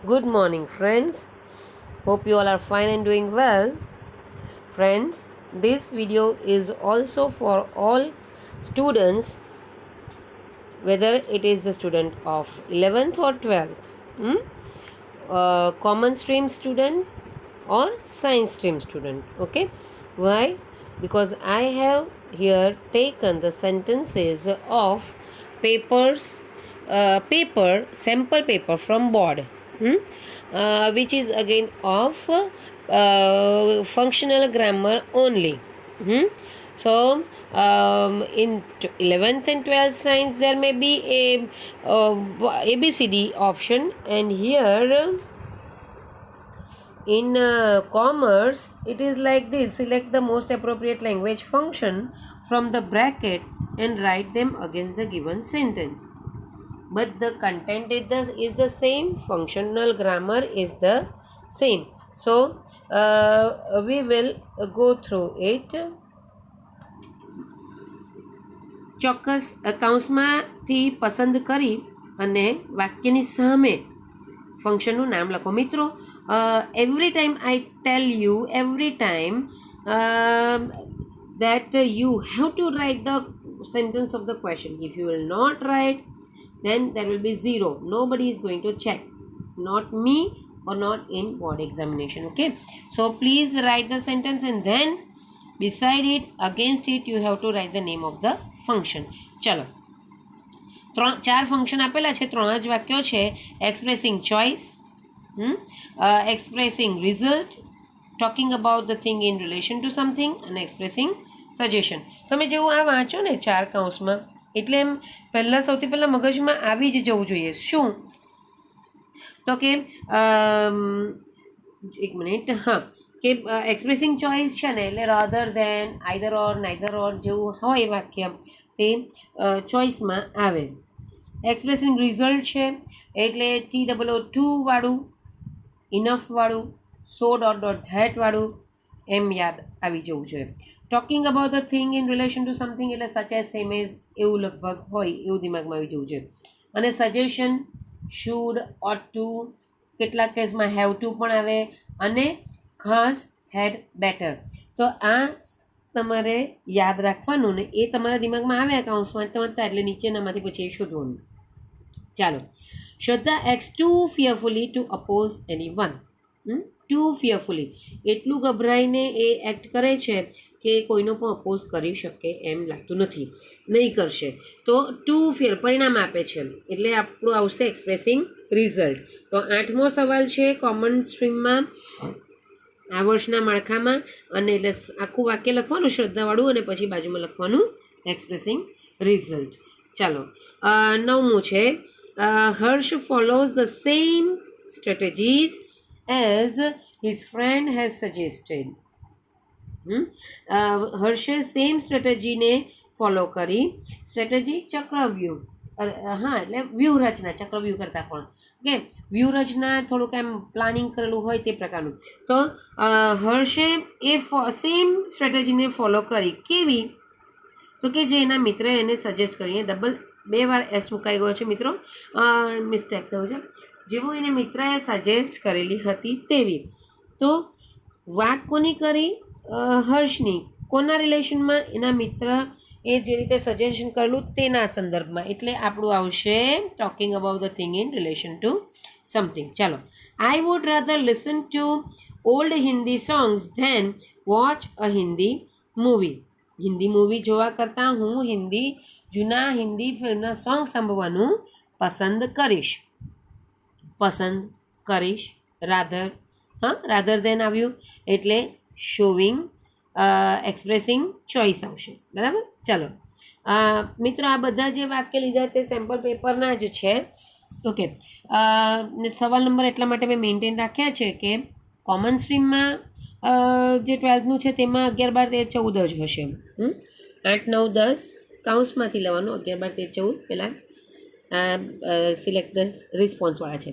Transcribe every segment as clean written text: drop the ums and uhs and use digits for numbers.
Good morning, friends. Hope you all are fine and doing well. Friends, this video is also for all students, whether it is the student of 11th or 12th, common stream student or science stream student. Okay, why? Because I have here taken the sentences of sample paper from board, which is again of functional grammar only. So in 11th and 12th science there may be a ABCD option, and here in commerce it is like this: select the most appropriate language function from the bracket and write them against the given sentence. But the content is the same, functional grammar is the same. So we will go through it. ચોક્કસ કૌંસમાંથી પસંદ કરી અને વાક્યની સામે ફંક્શનનું નામ લખો. મિત્રો, every time I tell you, every time that you have to write the sentence of the question. If you will not write, then there will be zero. Nobody is going to check, not me or not in board examination. Okay, so please write the sentence, and then beside it, against it, you have to write the name of the function. ચલો, ચાર function આપેલા છે, ત્રણ જ વાક્યો છે. Expressing choice, expressing result, talking about the thing in relation to something, અને expressing suggestion. તમે જેવું આ વાંચો ને ચાર કૌંસમાં, એટલે એમ સૌથી પહેલાં મગજમાં આવી જ જવું જોઈએ. શું? તો કે એક મિનિટ, હા, કે એક્સપ્રેસિંગ ચોઇસ છે ને, એટલે rather than, either or, neither or જેવું હોય વાક્ય તે ચોઇસમાં આવે. એક્સપ્રેસિંગ રિઝલ્ટ છે એટલે TOO વાળું, ઇનફવાળું, સો ડોટ ડોટ ધેટ વાળું એમ યાદ આવી જવું જોઈએ. Talking about the thing in relation to something એટલે સચ એઝ, સેમ એઝ એવું લગભગ હોય એવું દિમાગમાં આવી જવું જોઈએ. અને સજેશન શુડ, ઓટ ટુ, કેટલાક કેસમાં હેવ ટુ પણ આવે, અને ખાસ હેડ બેટર. તો આ તમારે યાદ રાખવાનું ને એ તમારા દિમાગમાં આવે કૌંસમાં વાંચતા એટલે નીચેનામાંથી પછી એ શોધવાનું. ચાલો, શ્રદ્ધા એક્સ ટુ ફિયરફુલી ટુ અપોઝ એની વન. ટુ ફિયરફુલી એટલું ગભરાઈને એ એક્ટ કરે છે કે કોઈનો પણ અપોઝ કરી શકે એમ લાગતું નથી, નહીં કરશે. તો ટુ ફિયર પરિણામ આપે છે એટલે આપણું આવશે એક્સપ્રેસિંગ રિઝલ્ટ. તો 8મો સવાલ છે કોમન સ્ટ્રીમમાં, આ વર્ષના માળખામાં, અને એટલે આખું વાક્ય લખવાનું શ્રદ્ધાવાળું, અને પછી બાજુમાં લખવાનું એક્સપ્રેસિંગ રિઝલ્ટ. ચાલો, 9મું છે Harsh follows the same strategies as his friend has suggested. હર્ષે સેમ સ્ટ્રેટેજીને ફોલો કરી. સ્ટ્રેટેજી ચક્રવ્યૂહ, હા, એટલે વ્યૂહરચના, ચક્રવ્યૂહ કરતાં પણ ઓકે, વ્યૂહરચના થોડુંક એમ પ્લાનિંગ કરેલું હોય તે પ્રકારનું. તો હર્ષે એ સેમ સ્ટ્રેટેજીને ફોલો કરી. કેવી? તો કે જે એના મિત્રએ એને સજેસ્ટ કરી. બે વાર એસ મુકાઈ ગયો છે મિત્રો, મિસ્ટેક થયું છે. જેવું એને મિત્રએ સજેસ્ટ કરેલી હતી તેવી. તો વાત કોની કરી? હર્ષની. કોના રિલેશનમાં? એના મિત્ર એ જે રીતે સજેશન કરેલું તેના સંદર્ભમાં, એટલે આપણું આવશે talking about the thing in relation to something. ચાલો, I would rather listen to old Hindi songs than watch a Hindi movie. Hindi movie જોવા કરતાં હું જૂના હિન્દી ફિલ્મના સોંગ સાંભળવાનું પસંદ કરીશ. રાધર, હા, રાધર ધેન આવ્યું એટલે શોવિંગ, એક્સપ્રેસિંગ ચોઇસ આવશે. બરાબર? ચાલો મિત્રો, આ બધા જે વાક્ય લીધા તે સેમ્પલ પેપરના જ છે. ઓકે, સવાલ નંબર એટલા માટે મેં મેન્ટેન રાખ્યા છે કે કોમન સ્ટ્રીમમાં જે 12થનું છે તેમાં 11, 12, 13, 14 જ હશે. 8, 9, 10 કૌંસમાંથી લેવાનું. 11, 12, 13, 14 પહેલાં સિલેક્ટ ધ રિસ્પોન્સવાળા છે.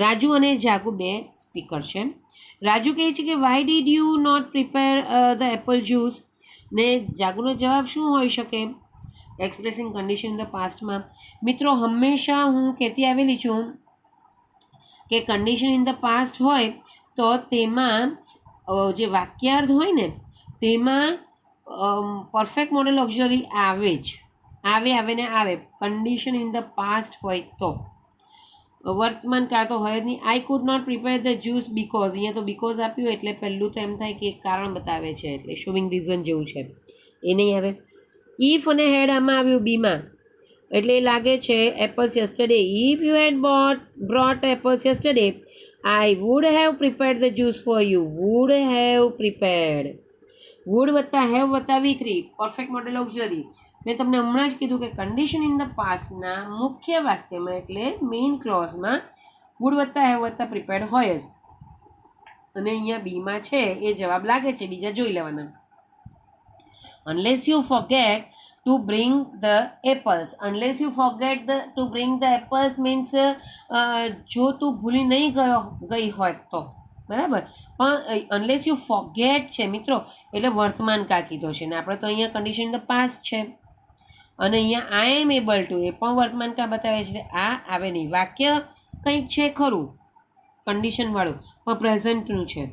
રાજુ અને જાગુ બે સ્પીકર છે. રાજુ કહે છે કે why did you not prepare the apple juice, ને જાગુનો જવાબ શું હોઈ શકે? એક્સપ્રેસિંગ કન્ડિશન ઇન ધ પાસ્ટમાં. મિત્રો, હંમેશા હું કહેતી આવેલી છું કે કન્ડિશન ઇન ધ પાસ્ટ હોય તો તેમાં જે વાક્યાર્થ હોય ને તેમાં પરફેક્ટ મોડલ ઓક્ઝિલરી આવે જ આવે ને આવે. કન્ડિશન ઇન ધ પાસ્ટ હોય તો વર્તમાન કાળ તો હોય જ નહીં. I could not prepare the juice because, અહીંયા તો બીકોઝ આપ્યું એટલે પહેલું તો એમ થાય કે એક કારણ બતાવે છે એટલે શોવિંગ રીઝન જેવું છે, એ નહીં આવે. ઇફ અને હેડ આમાં આવ્યું બીમાં એટલે એ લાગે છે apples yesterday. If you had brought apples yesterday I would have prepared the juice for you. Would have prepared, would વત્તા હેવ વત્તા V3 પરફેક્ટ મોડેલ ઓક્ઝિલરી. મેં તમને હમણાં જ કીધું કે કન્ડિશન ઇન ધ પાસ્ટના મુખ્ય વાક્યમાં એટલે મેઇન ક્લોઝમાં વુડ વત્તા હેવ વત્તા પ્રિપેર્ડ હોય જ. અને અહીંયા બીમાં છે એ જવાબ લાગે છે, બીજા જોઈ લેવાના. unless you forget to bring the apples. unless you forget to bring the apples means જો તું ભૂલી નહીં ગઈ હોય તો, બરાબર. પણ unless you forget છે મિત્રો એટલે વર્તમાન કાળ કીધો છે ને આપણે તો અહીંયા કન્ડિશન ઇન ધ પાસ્ટ છે. અને અહીંયા આઈ એમ એબલ ટુ એ પણ વર્તમાન કાળ બતાવે છે, આ આવે નહીં. વાક્ય કંઈક છે ખરું કન્ડિશનવાળું પણ પ્રેઝન્ટનું છે,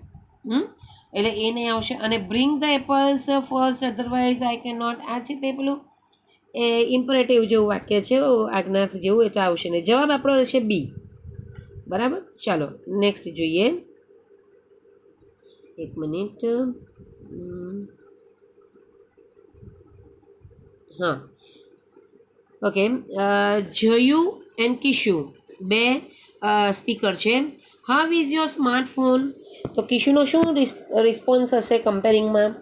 એટલે એ નહીં આવશે. અને bring the apples first otherwise I can not, આ છે તે પેલું એ ઇમ્પરેટિવ જેવું વાક્ય છે, આજ્ઞાર્થ જેવું, એ તો આવશે ને. જવાબ આપણો રહેશે બી, બરાબર. ચાલો નેક્સ્ટ જોઈએ. એક મિનિટ. હા ઓકે. જયુ એન્ડ કિશુ બે સ્પીકર છે. How is your smartphone? તો કિશુનો શું રિસ્પોન્સ હશે કમ્પેરિંગમાં?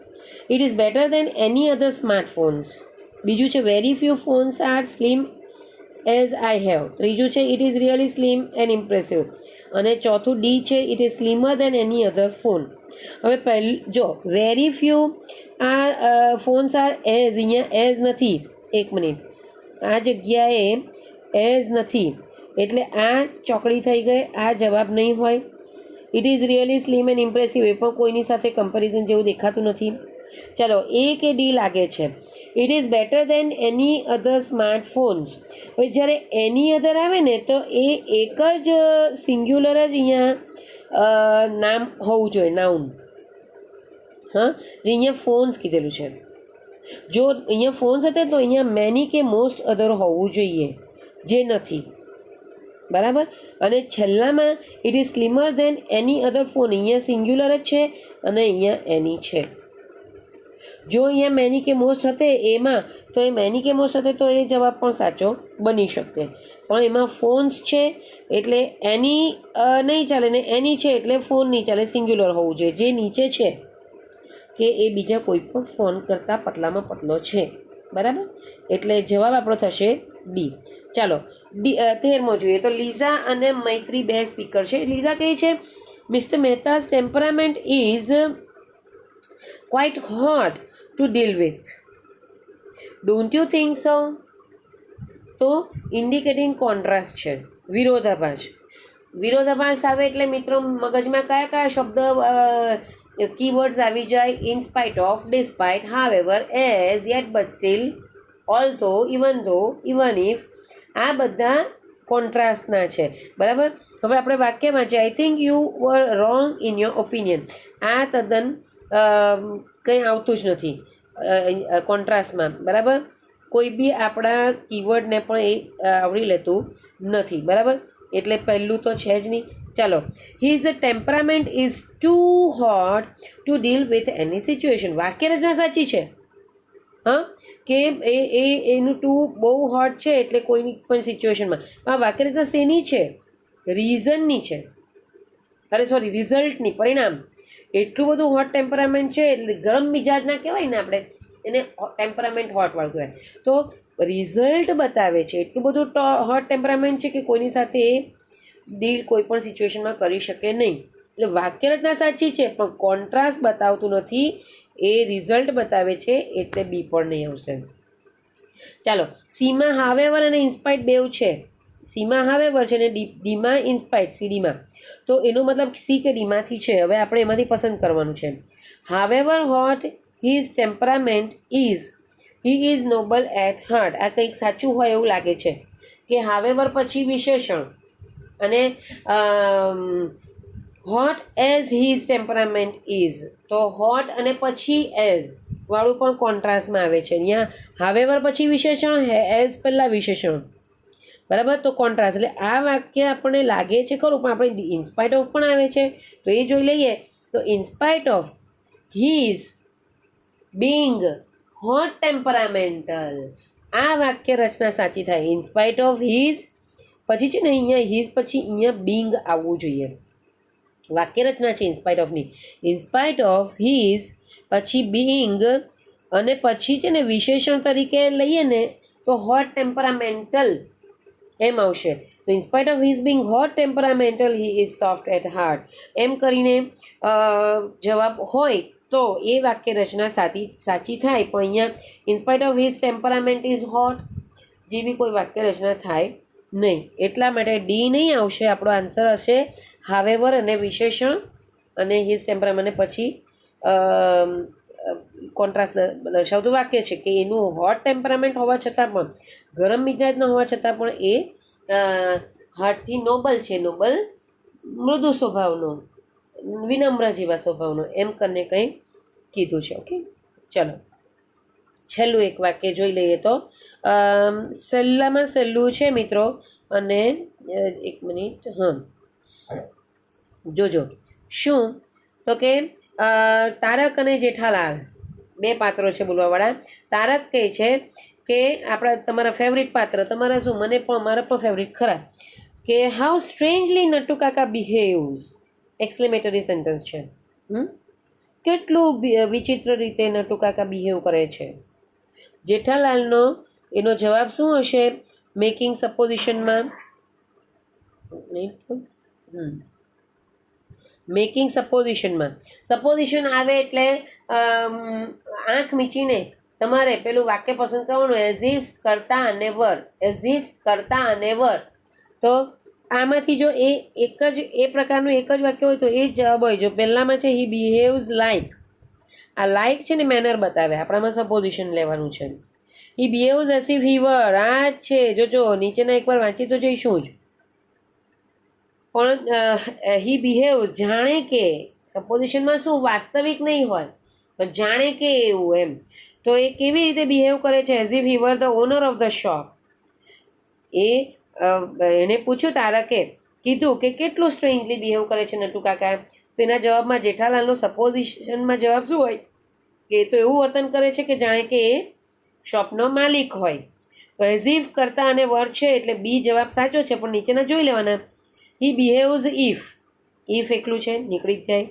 It is better than any other smartphones. બીજું છે very few phones are slim as I have. ત્રીજું છે it is really slim and impressive. અને ચોથું ડી છે it is slimmer than any other phone. હવે પહેલું જો very few are phones are as, અહીંયા એઝ નથી. એક મિનિટ, આ જગ્યાએ એઝ નથી એટલે આ ચોકડી થઈ ગઈ, આ જવાબ નહીં હોય. It is really slim and impressive એ પણ કોઈની સાથે કમ્પેરિઝન જેવું દેખાતું નથી. ચાલો એ કે ડી લાગે છે. It is better than any other smartphones. હવે જ્યારે એની અધર આવે ને તો એ એક જ સિંગ્યુલર જ અહીંયા નામ હોવું જોઈએ, નાઉન. હા, જે અહીંયા ફોન્સ કીધેલું છે. જો અહીંયા ફોન્સ હતા તો અહીંયા મેની કે મોસ્ટ અધર હોવું જોઈએ, જે નથી, બરાબર. અને છેલ્લામાં it is slimmer than any other phone, અહીંયા સિંગ્યુલર જ છે અને અહીંયા એની છે. જો અહીંયા મેની કે મોસ્ટ હતે એમાં તો એ મેની કે મોસ્ટ હતે તો એ જવાબ પણ સાચો બની શકે, પણ એમાં ફોન્સ છે એટલે એની નહીં ચાલે ને એની છે એટલે ફોન નહીં ચાલે, સિંગ્યુલર હોવું જોઈએ. જે નીચે છે કે એ બીજા કોઈ પણ ફોન કરતાં પતલામાં પતલો છે, બરાબર. એટલે જવાબ આપણો થશે ડી. ચાલો ડી 13મો જોઈએ. તો લીઝા અને મૈત્રી બે સ્પીકર છે. લીઝા કહે છે mister Mehta's temperament is quite hot to deal with. Don't you think so? તો ઇન્ડિકેટિંગ કોન્ટ્રાસ્ટ છે, વિરોધાભાસ. વિરોધાભાસ આવે એટલે મિત્રો મગજમાં કયા કયા શબ્દ કીવર્ડ્સ આવી જાય? In spite of, despite, however, as, yet, but, still, although, even though, even if, આ બધા કોન્ટ્રાસ્ટના છે, બરાબર. હવે આપણે વાક્યમાં છે I think you were wrong in your opinion. આ તદ્દન કંઈ આવતું જ નથી કોન્ટ્રાસ્ટમાં, બરાબર. કોઈ બી આપણા કીવર્ડને પણ એ આવરી લેતું નથી, બરાબર. એટલે પહેલું તો છે જ નહીં. ચાલો, his temperament is too hot to deal with any situation. વાક્ય રચના સાચી છે, હા, કે એનું ટુ બહુ હોટ છે એટલે કોઈની પણ સિચ્યુએશનમાં. આ વાક્ય રચના શેની છે? રીઝનની છે, અરે સોરી રિઝલ્ટની, પરિણામ. એટલું બધું હોટ ટેમ્પરામેન્ટ છે એટલે ગરમ મિજાજ ના કહેવાય ને આપણે એને ટેમ્પરામેન્ટ હોટવાળું કહેવાય. તો રિઝલ્ટ બતાવે છે એટલું બધું હોટ ટેમ્પરામેન્ટ છે કે કોઈની સાથે ડીલ કોઈ પણ સિચ્યુએશનમાં કરી શકે નહીં. એટલે વાક્ય રચના સાચી છે પણ કોન્ટ્રાસ્ટ બતાવતું નથી, એ રિઝલ્ટ બતાવે છે એટલે બી પણ નહીં આવશે. ચાલો, સીમાં હાવેવર અને ઇન્સ્પાઇટ બેવ છે. સીમાં હાવેવર છે અને ડીમાં ઇન્સ્પાઇટ, સીડીમાં. તો એનો મતલબ સી કે ડીમાંથી છે. હવે આપણે એમાંથી પસંદ કરવાનું છે. However hot his temperament is, he is noble at heart. આ કંઈક સાચું હોય એવું લાગે છે કે હાવેવર પછી વિશેષણ અને hot as his temperament is, તો હોટ અને પછી એઝ વાળું પણ કોન્ટ્રાસ્ટમાં આવે છે. અહીંયા હાવેવર પછી વિશેષણ, એઝ પહેલાં વિશેષણ, બરાબર. તો કોન્ટ્રાસ્ટ એટલે આ વાક્ય આપણને લાગે છે ખરું, પણ આપણે ઇન્સ્પાઇટ ઓફ પણ આવે છે, તો એ જોઈ લઈએ. તો in spite of his being hot temperamental, આ વાક્ય રચના સાચી થાય. ઇન્સ્પાઇટ ઓફ હીઝ પછી છે ને અહીંયા હીઝ પછી અહીંયા બિંગ આવવું જોઈએ. વાક્ય રચના છે ઇન્સ્પાઇટ ઓફની. ઇન્સ્પાઇટ ઓફ હીઝ પછી બિંગ અને પછી છે ને વિશેષણ તરીકે લઈએ ને તો હોટ ટેમ્પરામેન્ટલ એમ આવશે. તો in spite of his being hot temperamental he is soft at heart, એમ કરીને જવાબ હોય તો એ વાક્ય રચના સાચી થાય. પણ અહીંયા in spite of his temperament is hot જેવી કોઈ વાક્ય રચના થાય નહીં. એટલા માટે ડી નહીં આવશે. આપણો આન્સર હશે હાવેવર અને વિશેષણ અને હીઝ ટેમ્પરામેન્ટ પછી કોન્ટ્રાસ્ટ દર્શાવતું વાક્ય છે કે એનું હોટ ટેમ્પરામેન્ટ હોવા છતાં પણ, ગરમ મિજાજ ન હોવા છતાં પણ એ હાર્ટથી નોબલ છે, નોબલ મૃદુ સ્વભાવનો, વિનમ્ર જેવા સ્વભાવનો, એમ કરીને કંઈ કીધું છે. ઓકે, ચલો છેલ્લું એક વાક્ય જોઈ લઈએ. તો સહેલામાં સહેલું છે મિત્રો, અને એક મિનિટ, હા જોજો. શું તો કે તારક અને જેઠાલાલ બે પાત્રો છે બોલવાવાળા. તારક કહે છે કે આપણા તમારા ફેવરિટ પાત્ર, તમારા શું, મને પણ મારા પણ ફેવરિટ ખરા, કે હાઉ સ્ટ્રેન્જલી નટુ કાકા બિહેવ્સ, એક્સક્લેમેટરી સેન્ટેન્સ છે. કેટલું વિચિત્ર રીતે નટુ કાકા બિહેવ કરે છે. જેઠાલાલનો એનો જવાબ શું હશે મેકિંગ સપોઝિશનમાં? મેકિંગ સપોઝિશનમાં સપોઝિશન આવે એટલે આંખ મીચીને તમારે પેલું વાક્ય પસંદ કરવાનું, એઝ ઇફ કરતા અને વર, એઝ ઇફ કરતા અને વર. તો આમાંથી જો એ એક જ એ પ્રકારનું એક જ વાક્ય હોય તો એ જ જવાબ હોય. જો પહેલામાં છે હી બિહેવ્સ લાઈક, આ લાઈક છે ને મેનર બતાવે, આપણામાં સપોઝિશન લેવાનું છે. હી બિહેવ્સ એઝ ઇફ હી વર, આ જ છે. જોજો નીચેના એકવાર વાંચી તો જઈશું જ. પણ હી બિહેવ્સ જાણે કે, સપોઝિશનમાં શું વાસ્તવિક નહીં હોય તો જાણે કે એવું એમ. તો એ કેવી રીતે બિહેવ કરે છે? As if he were the owner of the shop. એને પૂછ્યું, તારકે કીધું કે કેટલું સ્ટ્રેન્જલી બિહેવ કરે છે નટુ કાકા. તો એના જવાબમાં જેઠાલાલનો સપોઝિશનમાં જવાબ શું હોય કે તો એવું વર્તન કરે છે કે જાણે કે એ શોપનો માલિક હોય. તો એઝ ઇફ કરતા અને વર છે એટલે બી જવાબ સાચો છે, પણ નીચેના જોઈ લેવાના. હી બિહેવ્સ ઇફ, ઇફ એકલું છે નીકળી જ જાય.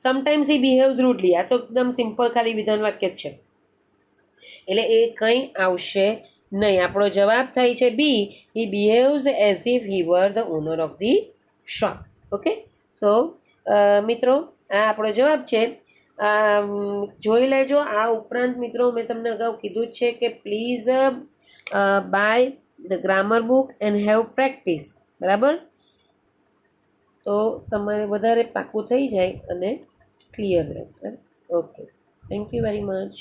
સમટાઈમ્સ હી બિહેવ્સ રૂડલી, આ તો એકદમ સિમ્પલ ખાલી વિધાન વાક્ય જ છે, એટલે એ કંઈ આવશે નહીં. આપણો જવાબ થાય છે B, he behaves as if he were the owner of the shop. Okay, so મિત્રો આ આપણો જવાબ છે. જોઈ લેજો. આ ઉપરાંત મિત્રો મેં તમને અગાઉ કીધું જ છે કે please buy the grammar book and have practice, બરાબર. તો તમારે વધારે પાકું થઈ જાય અને ક્લિયર રહે. Okay, thank you very much.